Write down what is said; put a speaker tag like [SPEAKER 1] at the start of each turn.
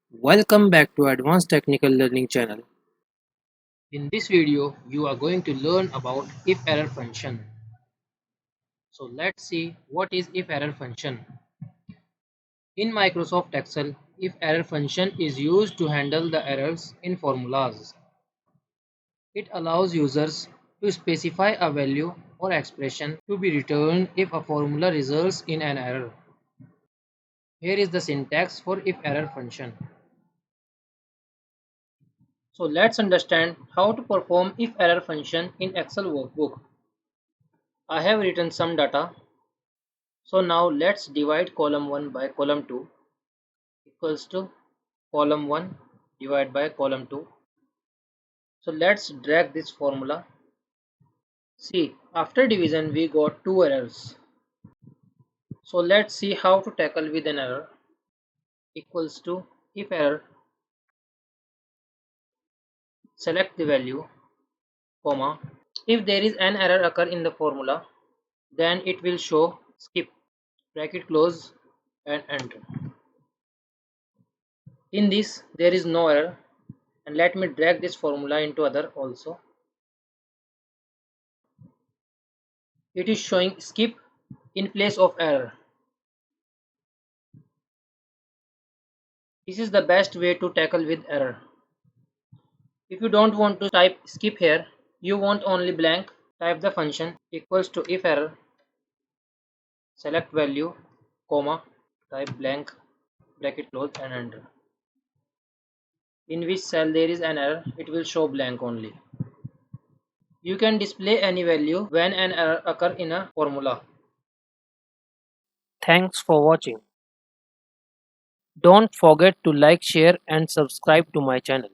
[SPEAKER 1] Welcome back to Advanced Technical Learning channel. In this video, you are going to learn about if-error function. So let's see what is if-error function. In Microsoft Excel, if-error function is used to handle the errors in formulas. It allows users to specify a value or expression to be returned if a formula results in an error. Here is the syntax for if-error function. So let's understand how to perform if-error function in Excel workbook. I have written some data. So now let's divide column 1 by column 2 equals to column 1 divided by column 2. So let's drag this formula. See, after division we got two errors. So let's see how to tackle with an error. Equals to if error, select the value, comma. If there is an error occur in the formula, then it will show skip, bracket close and enter. In this there is no error, and let me drag this formula into other also. It is showing skip in place of error. This is the best way to tackle with error. If you don't want to type skip here, you want only blank, type the function equals to if error, select value, comma, type blank, bracket close and enter. In which cell there is an error, it will show blank only. You can display any value when an error occurs in a formula. Thanks for watching. Don't forget to like, share and subscribe to my channel.